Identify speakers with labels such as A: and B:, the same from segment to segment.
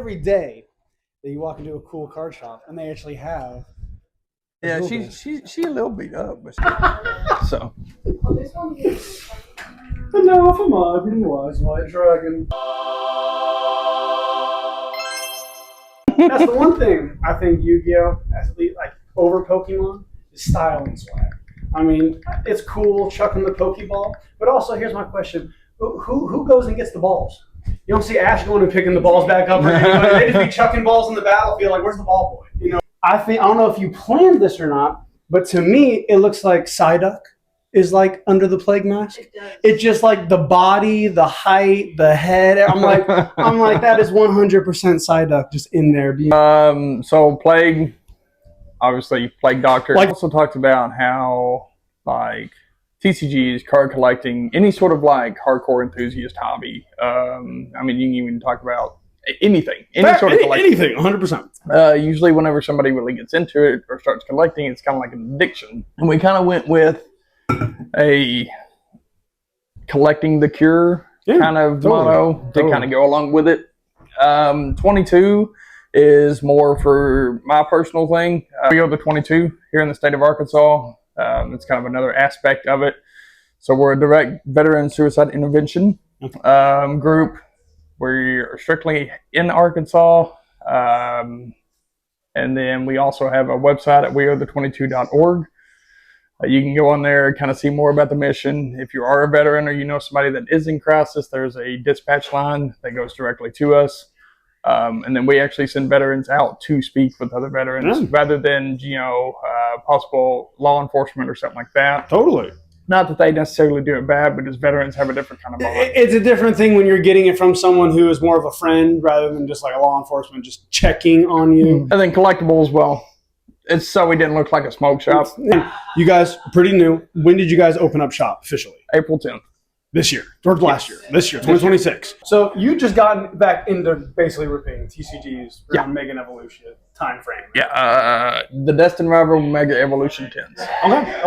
A: every day that you walk into a cool card shop and they actually have.
B: Yeah, she a little beat up, but so.
A: Enough of my green wise white dragon. That's the one thing I think Yu-Gi-Oh! Like over Pokemon is style and swag. I mean, it's cool chucking the Pokeball, but also here's my question: Who goes and gets the balls? You don't see Ash going and picking the balls back up. They just be chucking balls in the battlefield. Like, where's the ball boy? You know, I don't know if you planned this or not, but to me, it looks like Psyduck is like under the plague mask. It's just like the body, the height, the head. I'm like, that is 100% Psyduck just in there.
B: So plague, obviously Plague Doctor. Like, also talked about how like TCGs, card collecting, any sort of like hardcore enthusiast hobby. I mean, you can even talk about anything, sort of collecting.
A: Anything, 100%.
B: Usually whenever somebody really gets into it or starts collecting, it's kind of like an addiction. And we kind of went with a collecting the cure kind of motto to kind of go along with it. 22 is more for my personal thing. We go to 22 here in the state of Arkansas. It's kind of another aspect of it. So we're a direct veteran suicide intervention group. We're strictly in Arkansas. And then we also have a website at wearethe22.org. You can go on there and kind of see more about the mission. If you are a veteran or you know somebody that is in crisis, there's a dispatch line that goes directly to us. And then we actually send veterans out to speak with other veterans rather than, possible law enforcement or something like that.
A: Totally.
B: Not that they necessarily do it bad, but just veterans have a different kind of bond.
A: It's a different thing when you're getting it from someone who is more of a friend rather than just like a law enforcement just checking on you.
B: And then Collectibles, well, it's so we didn't look like a smoke shop.
A: You guys are pretty new. When did you guys open up shop officially?
B: April 10th.
A: This year, or last year? This year, 2026. So you just gotten back into basically ripping TCGs around Mega Evolution time frame.
B: Yeah, the Destined Rival Mega Evolution 10s.
A: Okay.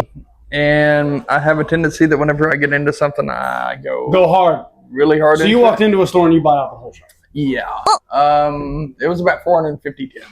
B: And I have a tendency that whenever I get into something, I go
A: hard,
B: really hard.
A: So you walked into a store and you bought out the whole shop.
B: Yeah. It was about 450 tins.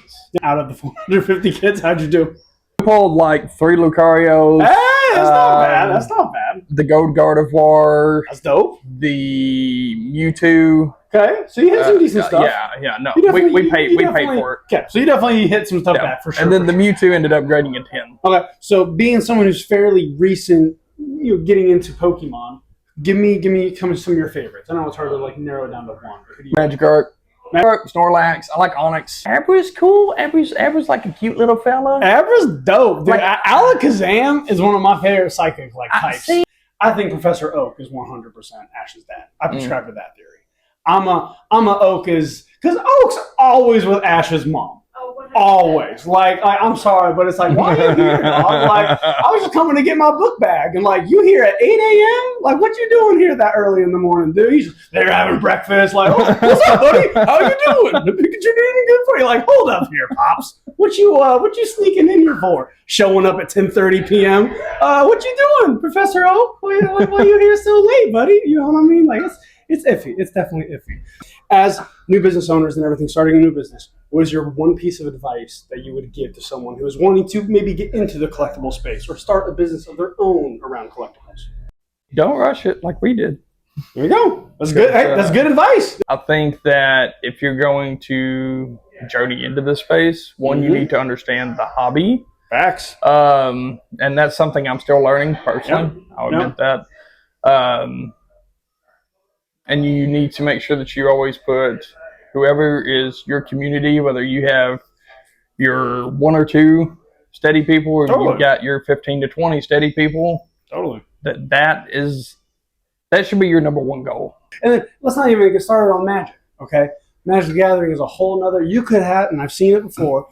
A: Out of the 450 kits, how'd you do?
B: I pulled like 3 Lucarios.
A: Hey, that's not bad. That's not bad.
B: The Gold Gardevoir.
A: That's dope.
B: The Mewtwo.
A: Okay, so you hit some decent stuff.
B: Yeah, no. We paid for it.
A: Okay, so you definitely hit some stuff back for sure.
B: And then the Mewtwo ended up grading a 10.
A: Okay, so being someone who's fairly recent, getting into Pokemon, give me some of your favorites. I know it's hard to like narrow it down to one.
B: Magikarp, Snorlax. I like Onyx. Abra's cool. Abra's like a cute little fella.
A: Abra's dope. Dude, like, Alakazam is one of my favorite psychic types. I think Professor Oak is 100% Ash's dad. I prescribe to that theory. I'm a Oak because Oak's always with Ash's mom. Always. Like, I'm sorry, but it's like, why are you here, dog? Like, I was just coming to get my book bag, and like, you here at 8 a.m.? Like, what you doing here that early in the morning, dude? They're having breakfast. Like, oh, what's up, buddy? How you doing? The Pikachu doing good for you? Like, hold up here, pops. What you sneaking in here for? Showing up at 10:30 p.m. What you doing, Professor Oak? Why you here so late, buddy? You know what I mean? Like, it's iffy. It's definitely iffy. As new business owners and everything, starting a new business, what is your one piece of advice that you would give to someone who is wanting to maybe get into the collectible space or start a business of their own around collectibles?
B: Don't rush it like we did.
A: There you go. That's good. Hey, that's good advice.
B: I think that if you're going to journey into this space, one, you need to understand the hobby.
A: Facts.
B: And that's something I'm still learning personally. I'll admit that. And you need to make sure that you always put whoever is your community, whether you have your 1 or 2 steady people or you've got your 15 to 20 steady people.
A: Totally.
B: That should be your number one goal.
A: And then let's not even get started on Magic, okay? Magic the Gathering is a whole nother, you could have, and I've seen it before,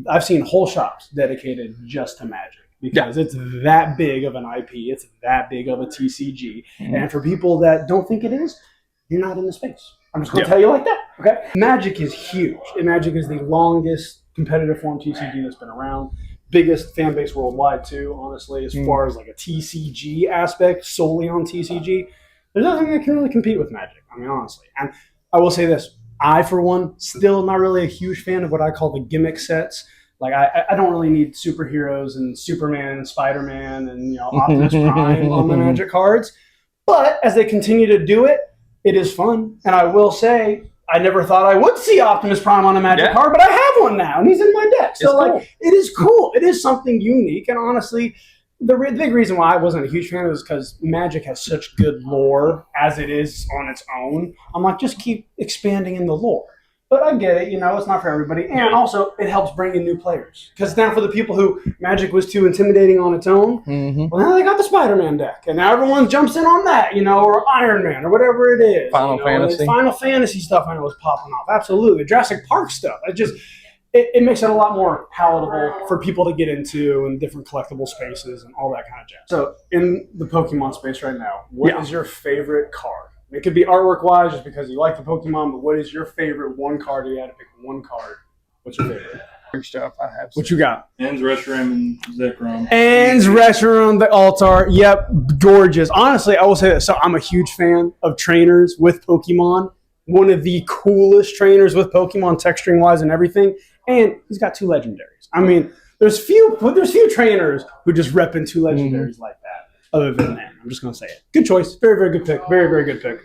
A: I've seen whole shops dedicated just to Magic. Because it's that big of an IP, it's that big of a TCG. And for people that don't think it is, you're not in the space. I'm just going to tell you like that, okay? Magic is huge. And Magic is the longest competitive form TCG that's been around. Biggest fan base worldwide, too, honestly, as far as like a TCG aspect, solely on TCG. There's nothing that can really compete with Magic, I mean, honestly. And I will say this. I, for one, still not really a huge fan of what I call the gimmick sets. Like I don't really need superheroes and Superman and Spider-Man and Optimus Prime on the Magic cards. But as they continue to do it, it is fun. And I will say, I never thought I would see Optimus Prime on a Magic card, but I have one now, and he's in my deck. So cool. It is cool. It is something unique. And honestly, the big reason why I wasn't a huge fan was because Magic has such good lore as it is on its own. I'm like, just keep expanding in the lore. But I get it, it's not for everybody. And also, it helps bring in new players. Because now for the people who Magic was too intimidating on its own, well, now they got the Spider-Man deck. And now everyone jumps in on that, or Iron Man, or whatever it is.
B: Final Fantasy.
A: Final Fantasy stuff I know is popping off. Absolutely. Jurassic Park stuff. It makes it a lot more palatable for people to get into and different collectible spaces and all that kind of jazz. So, in the Pokemon space right now, what is your favorite card? It could be artwork-wise, just because you like the Pokemon, but what is your favorite one card? If you had to pick one card, what's your favorite?
B: Stuff I have.
A: What you got?
C: Anne's Reshiram and Zekrom.
A: Anne's Reshiram, the Altar. Yep, gorgeous. Honestly, I will say this. So I'm a huge fan of trainers with Pokemon. One of the coolest trainers with Pokemon, texturing-wise and everything. And he's got 2 legendaries. I mean, there's few trainers who just rep in 2 legendaries like that. Other than that, I'm just going to say it. Good choice. Very, very good pick. Very, very good pick.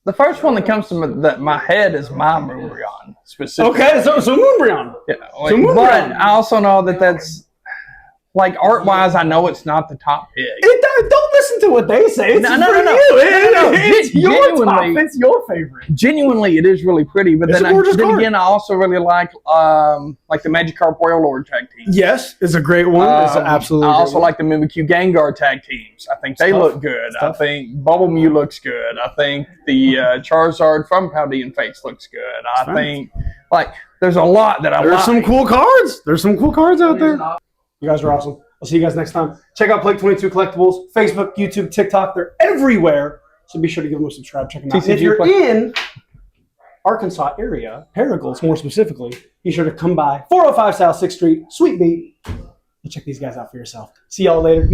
B: The first one that comes to my head is my Moonbryon, specifically.
A: Okay, so Moonbryon.
B: Yeah, but I also know that's, like, art-wise, I know it's not the top pick.
A: Don't listen to what they say. It's
B: no.
A: It's your top. It's your favorite.
B: Genuinely, it is really pretty. But then again, I also really like the Magikarp Royal Lord tag team.
A: Yes, it's a great one. It's absolutely.
B: I also like the Mimikyu Gengar tag teams. I think they look good. I think Bubble Mew looks good. I think the Charizard from Paldean Fates looks good. I think there's a lot that I like.
A: There's some cool cards. There's some cool cards out there. You guys are awesome. I'll see you guys next time. Check out Plate 22 Collectibles, Facebook, YouTube, TikTok. They're everywhere. So be sure to give them a subscribe. Check them out. If you're in Arkansas area, Paragould more specifically, be sure to come by 405 South 6th Street, Sweet Beat, and check these guys out for yourself. See y'all later.